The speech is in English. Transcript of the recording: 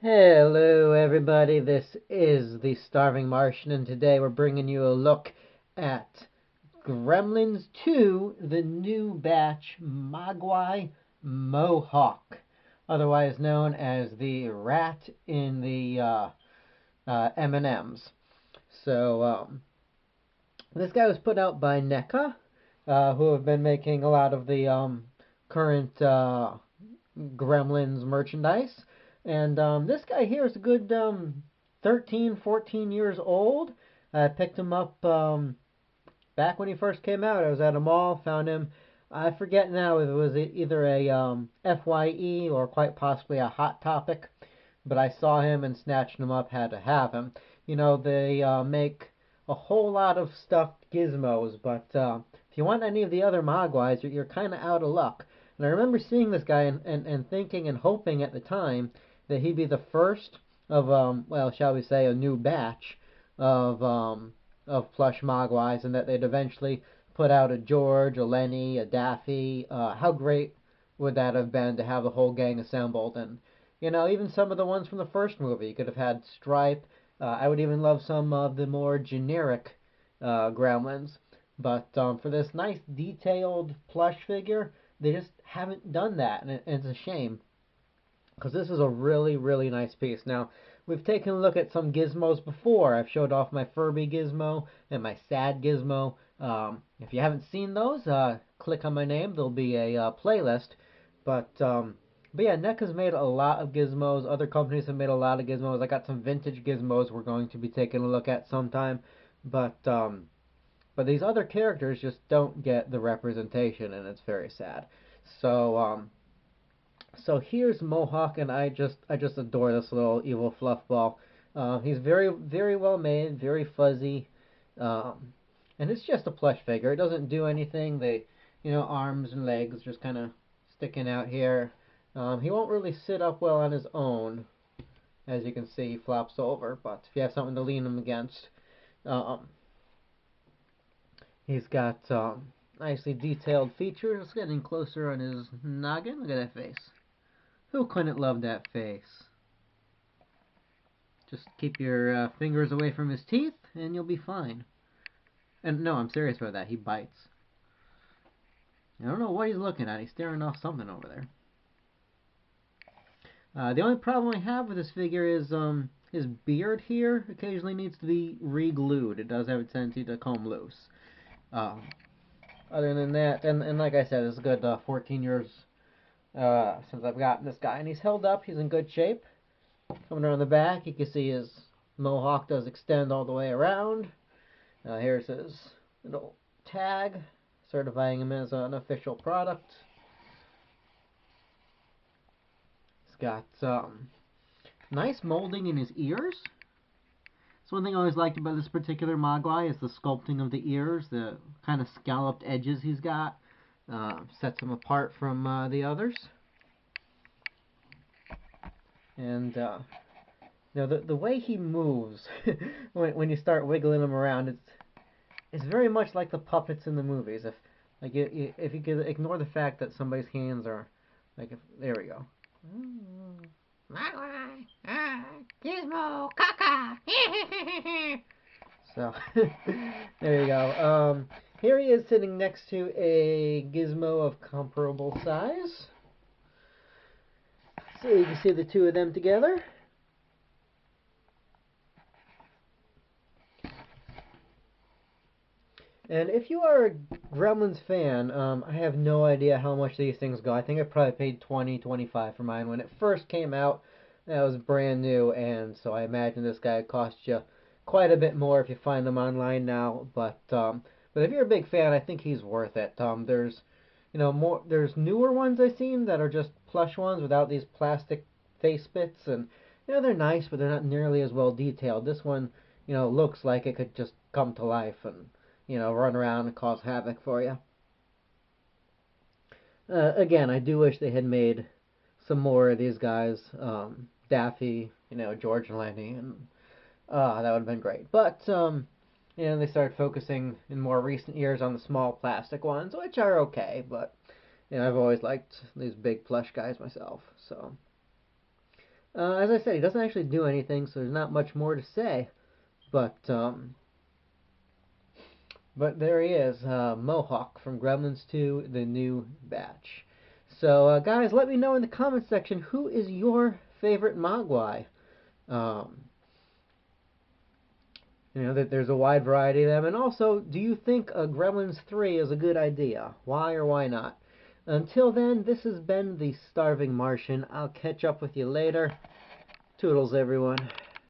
Hello, everybody. This is the Starving Martian, and today we're bringing you a look at Gremlins 2, the new batch Mogwai Mohawk, otherwise known as the rat in the M&Ms. So, this guy was put out by Neca, who have been making a lot of the current Gremlins merchandise. And this guy here is a good 13, 14 years old. I picked him up back when he first came out. I was at a mall, found him. I forget now if it was either a FYE or quite possibly a Hot Topic, but I saw him and snatched him up, had to have him. You know, they make a whole lot of stuffed gizmos, but if you want any of the other Mogwais, you're kind of out of luck. And I remember seeing this guy and thinking and hoping at the time that he'd be the first of, well, shall we say, a new batch of, plush Mogwais, and that they'd eventually put out a George, a Lenny, a Daffy. How great would that have been to have the whole gang assembled? And even some of the ones from the first movie. You could have had Stripe. I would even love some of the more generic Gremlins. But for this nice detailed plush figure, they just haven't done that, and it's a shame because this is a really, really nice piece. Now, we've taken a look at some gizmos before. I've showed off my Furby gizmo and my Sad gizmo. If you haven't seen those, click on my name. There'll be a playlist. But yeah, Neca's made a lot of gizmos. Other companies have made a lot of gizmos. I got some vintage gizmos we're going to be taking a look at sometime. But these other characters just don't get the representation, and it's very sad. So here's Mohawk, and I just adore this little evil fluff ball. He's very very well made, very fuzzy, and it's just a plush figure. It doesn't do anything. Arms and legs just kind of sticking out here. He won't really sit up well on his own. As you can see, he flops over. But if you have something to lean him against, um, he's got nicely detailed features. Getting closer on his noggin. Look at that face. Who couldn't love that face? Just keep your fingers away from his teeth, and you'll be fine. And no, I'm serious about that. He bites. I don't know what he's looking at. He's staring off something over there. The only problem I have with this figure is his beard here occasionally needs to be re-glued. It does have a tendency to come loose. Um, Other than that, and like I said, it's a good 14 years since I've gotten this guy, and he's held up. He's in good shape. Coming around the back, you can see his mohawk does extend all the way around. Here's his little tag, certifying him as an official product. He's got nice molding in his ears. So one thing I always liked about this particular Mogwai is the sculpting of the ears, the kind of scalloped edges he's got. Sets him apart from the others. And the way he moves when you start wiggling him around, it's very much like the puppets in the movies. If you could ignore the fact that somebody's hands are there we go. Gizmo, caca. So there you go. Here he is sitting next to a gizmo of comparable size. So you can see the two of them together. And if you are a Gremlins fan, I have no idea how much these things go. I think I probably paid $20, $25 for mine when it first came out. That was brand new, and so I imagine this guy cost you quite a bit more if you find them online now. But if you're a big fan, I think he's worth it. There's newer ones I've seen that are just plush ones without these plastic face bits, and they're nice, but they're not nearly as well detailed. This one, looks like it could just come to life and run around and cause havoc for you. Again, I do wish they had made some more of these guys, Daffy, George and Lenny, and that would have been great. But they started focusing in more recent years on the small plastic ones, which are okay. But I've always liked these big plush guys myself. So As I said, he doesn't actually do anything, so there's not much more to say. But there he is, Mohawk from Gremlins 2, the new batch. So, guys, let me know in the comments section who is your favorite Mogwai. Um, that there's a wide variety of them. And also, do you think Gremlins 3 is a good idea? Why or why not? Until then, this has been the Starving Martian. I'll catch up with you later. Toodles, everyone.